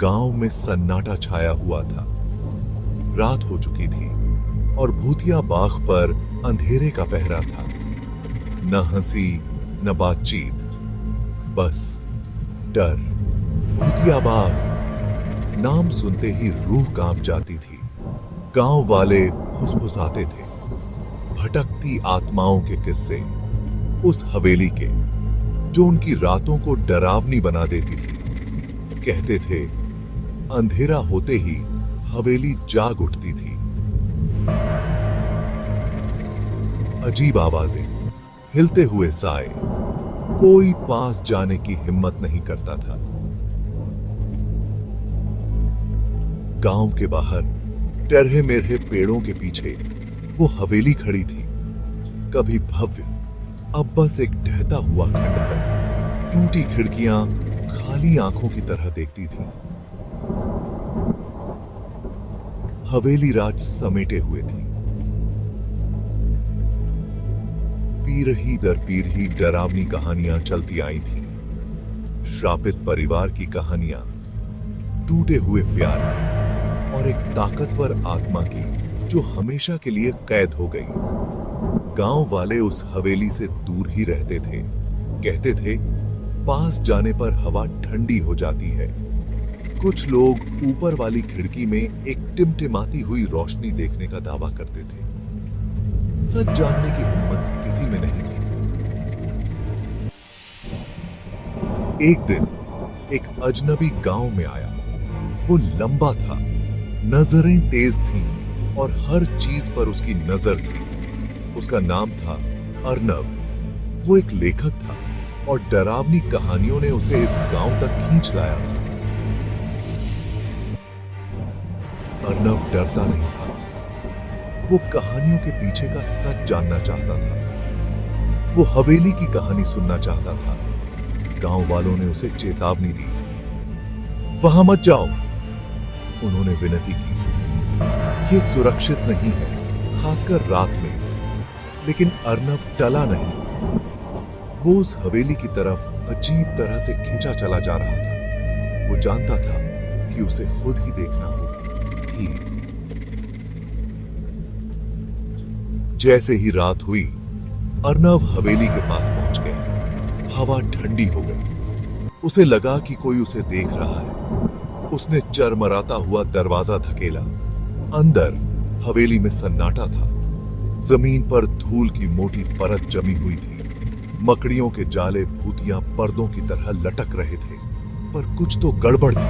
गांव में सन्नाटा छाया हुआ था। रात हो चुकी थी और भूतिया बाग पर अंधेरे का पहरा था। न हंसी न बातचीत, बस डर। भूतिया बाग नाम सुनते ही रूह कांप जाती थी। गांव वाले फुसफुसाते थे भटकती आत्माओं के किस्से, उस हवेली के जो उनकी रातों को डरावनी बना देती थी। कहते थे अंधेरा होते ही हवेली जाग उठती थी। अजीब आवाजें, हिलते हुए साए, कोई पास जाने की हिम्मत नहीं करता था। गांव के बाहर टेढ़े मेढ़े पेड़ों के पीछे वो हवेली खड़ी थी। कभी भव्य, अब बस एक ढहता हुआ खंडहर, टूटी खिड़कियां खाली आंखों की तरह देखती थी। हवेली राज समेटे हुए थी। पीढ़ी दर पीढ़ी डरावनी कहानियां चलती आई थी। श्रापित परिवार की कहानियां, टूटे हुए प्यार की और एक ताकतवर आत्मा की जो हमेशा के लिए कैद हो गई। गांव वाले उस हवेली से दूर ही रहते थे। कहते थे पास जाने पर हवा ठंडी हो जाती है। कुछ लोग ऊपर वाली खिड़की में एक टिमटिमाती हुई रोशनी देखने का दावा करते थे। सच जानने की हिम्मत किसी में नहीं थी। एक दिन एक अजनबी गांव में आया। वो लंबा था, नजरें तेज थीं और हर चीज पर उसकी नजर थी। उसका नाम था अर्नव। वो एक लेखक था और डरावनी कहानियों ने उसे इस गांव तक खींच लाया था। अर्नव डरता नहीं था। वो कहानियों के पीछे का सच जानना चाहता था। वो हवेली की कहानी सुनना चाहता था। गांव वालों ने उसे चेतावनी दी, वहां मत जाओ। उन्होंने विनती की, ये सुरक्षित नहीं है, खासकर रात में। लेकिन अर्नव टला नहीं। वो उस हवेली की तरफ अजीब तरह से खींचा चला जा रहा था। वो जानता था कि उसे खुद ही देखना होगा। जैसे ही रात हुई, अर्नव हवेली के पास पहुंच गया। हवा ठंडी हो गई। उसे लगा कि कोई उसे देख रहा है। उसने चरमराता हुआ दरवाजा धकेला। अंदर हवेली में सन्नाटा था। जमीन पर धूल की मोटी परत जमी हुई थी। मकड़ियों के जाले भूतिया पर्दों की तरह लटक रहे थे। पर कुछ तो गड़बड़ थी।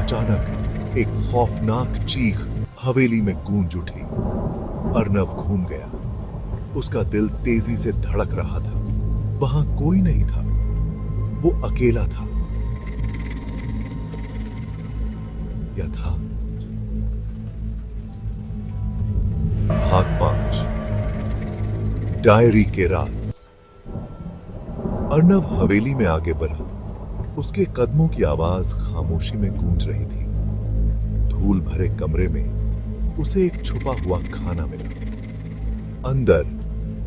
अचानक एक खौफनाक चीख हवेली में गूंज उठी। अर्नव घूम गया। उसका दिल तेजी से धड़क रहा था। वहां कोई नहीं था। वो अकेला था। या था? भाग 5, डायरी के राज। अर्नव हवेली में आगे बढ़ा। उसके कदमों की आवाज खामोशी में गूंज रही थी। धूल भरे कमरे में उसे एक छुपा हुआ खाना मिला। अंदर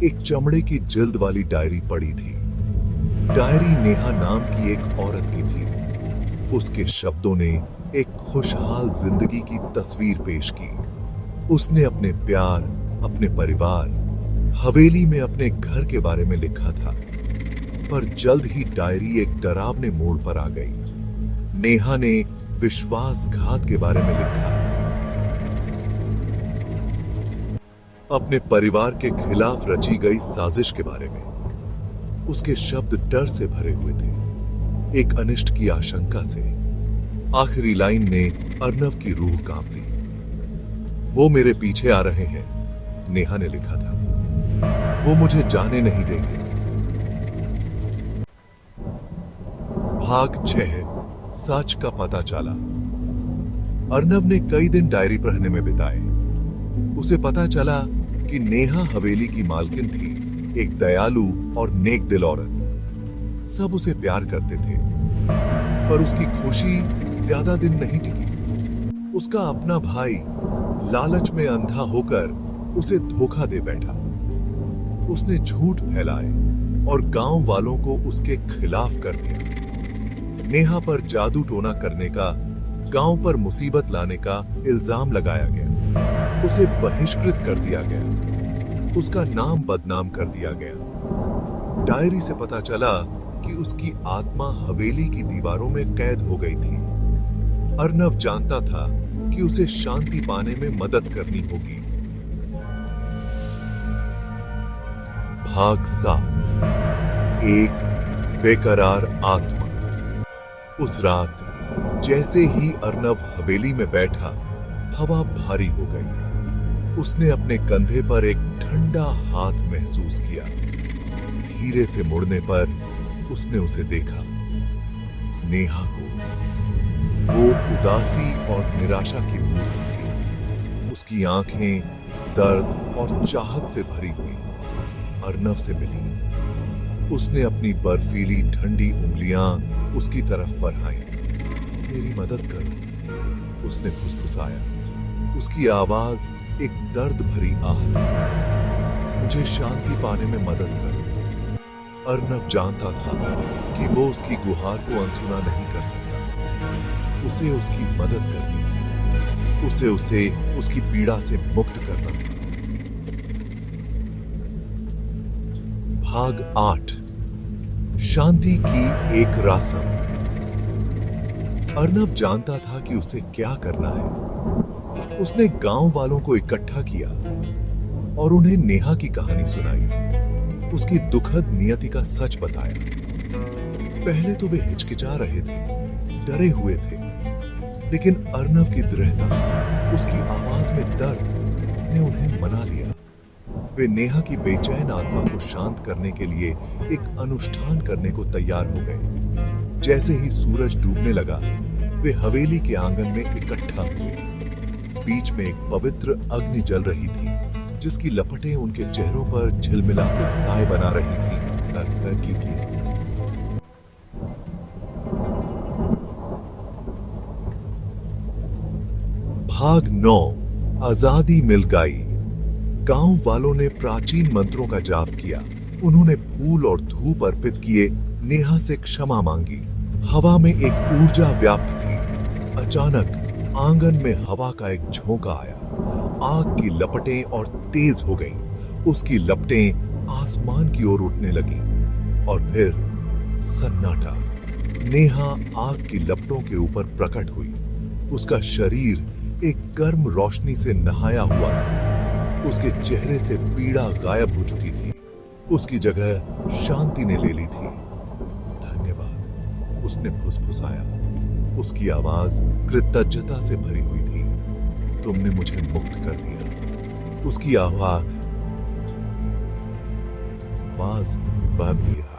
एक चमड़े की जिल्द वाली डायरी पड़ी थी। डायरी नेहा नाम की एक औरत की थी। उसके शब्दों ने एक खुशहाल जिंदगी की तस्वीर पेश की। उसने अपने प्यार, अपने परिवार, हवेली में अपने घर के बारे में लिखा था। पर जल्द ही डायरी एक डरावने मोड़ पर आ गई। नेहा ने विश्वासघात के बारे में लिखा। अपने परिवार के खिलाफ रची गई साजिश के बारे में। उसके शब्द डर से भरे हुए थे, एक अनिष्ट की आशंका से। आखिरी लाइन ने अर्नव की रूह कांप दी। वो मेरे पीछे आ रहे हैं, नेहा ने लिखा था। वो मुझे जाने नहीं देंगे। भाग 6, सच का पता चला। अर्नव ने कई दिन डायरी पढ़ने में बिताए। उसे पता चला कि नेहा हवेली की मालकिन थी, एक दयालु और नेक दिल औरत। सब उसे प्यार करते थे, पर उसकी खुशी ज्यादा दिन नहीं टिकी। उसका अपना भाई लालच में अंधा होकर उसे धोखा दे बैठा। उसने झूठ फैलाए और गांव वालों को उसके खिलाफ कर दिया। नेहा पर जादू टोना करने का गांव पर मुसीबत लाने का इल्जाम लगाया गया। उसे बहिष्कृत कर दिया गया। उसका नाम बदनाम कर दिया गया। डायरी से पता चला कि उसकी आत्मा हवेली की दीवारों में कैद हो गई थी। अर्नव जानता था कि उसे शांति पाने में मदद करनी होगी। भाग 7, एक बेकरार आत्मा। उस रात जैसे ही अर्नव हवेली में बैठा, हवा भारी हो गई। उसने अपने कंधे पर एक ठंडा हाथ महसूस किया। धीरे से मुड़ने पर उसने उसे देखा, नेहा को। वो उदासी और निराशा की मूर्ति थी। उसकी आंखें दर्द और चाहत से भरी हुई अर्नव से मिली। उसने अपनी बर्फीली ठंडी उंगलियां उसकी तरफ बढ़ाई। मेरी मदद करो, उसने फुसफुसाया। उसकी आवाज एक दर्द भरी आह थी। मुझे शांति पाने में मदद करो। अर्नव जानता था कि वो उसकी गुहार को अनसुना नहीं कर सकता। उसे उसकी मदद करनी थी। उसे उसकी पीड़ा से मुक्त करना था। भाग 8, शांति की एक रासम। अर्नव जानता था कि उसे क्या करना है। उसने गांव वालों को इकट्ठा किया और उन्हें नेहा की कहानी सुनाई। उसकी दुखद नियति का सच बताया। पहले तो वे हिचकिचा रहे थे, डरे हुए थे, लेकिन अर्नव की दृढ़ता, उसकी आवाज में दर्द ने उन्हें मना लिया। वे नेहा की बेचैन आत्मा को शांत करने के लिए एक अनुष्ठान करने को तैयार हो गए। जैसे ही सूरज डूबने लगा, वे हवेली के आंगन में इकट्ठा हुए। बीच में एक पवित्र अग्नि जल रही थी, जिसकी लपटें उनके चेहरों पर झिलमिलाते साए बना रही थी। भाग 9, आजादी मिल गई। गांव वालों ने प्राचीन मंत्रों का जाप किया। उन्होंने फूल और धूप अर्पित किए, नेहा से क्षमा मांगी। हवा में एक ऊर्जा व्याप्त थी। अचानक आंगन में हवा का एक झोंका आया। आग की लपटें और तेज हो गईं। उसकी लपटें आसमान की ओर उठने लगीं और फिर सन्नाटा। नेहा आग की लपटों के ऊपर प्रकट हुई। उसका शरीर एक गर्म रोशनी से नहाया हुआ था। उसके चेहरे से पीड़ा गायब हो चुकी थी। उसकी जगह शांति ने ले ली थी। धन्यवाद, उसने फुसफुसाया। उसकी आवाज कृतज्ञता से भरी हुई थी। तुमने मुझे मुक्त कर दिया। उसकी आवाज बंद लिया।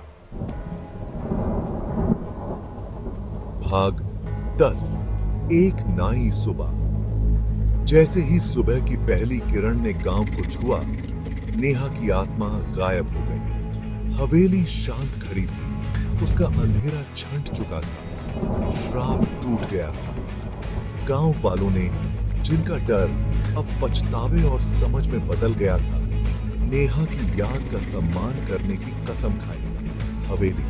भाग 10, एक नई सुबह। जैसे ही सुबह की पहली किरण ने गांव को छुआ, नेहा की आत्मा गायब हो गई। हवेली शांत खड़ी थी। उसका अंधेरा छंट चुका था। श्राप टूट गया था। गांव वालों ने, जिनका डर अब पछतावे और समझ में बदल गया था, नेहा की याद का सम्मान करने की कसम खाई। हवेली,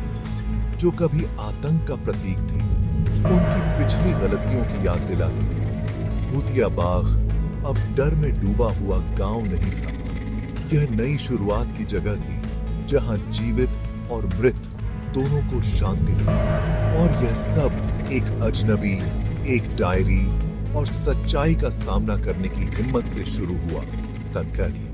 जो कभी आतंक का प्रतीक थी, उनकी पिछली गलतियों की याद दिलाती थी। भूतिया बाग अब डर में डूबा हुआ गांव नहीं था। यह नई शुरुआत की जगह थी, जहां जीवित और मृत दोनों को शांति मिली। और यह सब एक अजनबी, एक डायरी और सच्चाई का सामना करने की हिम्मत से शुरू हुआ। तनकरी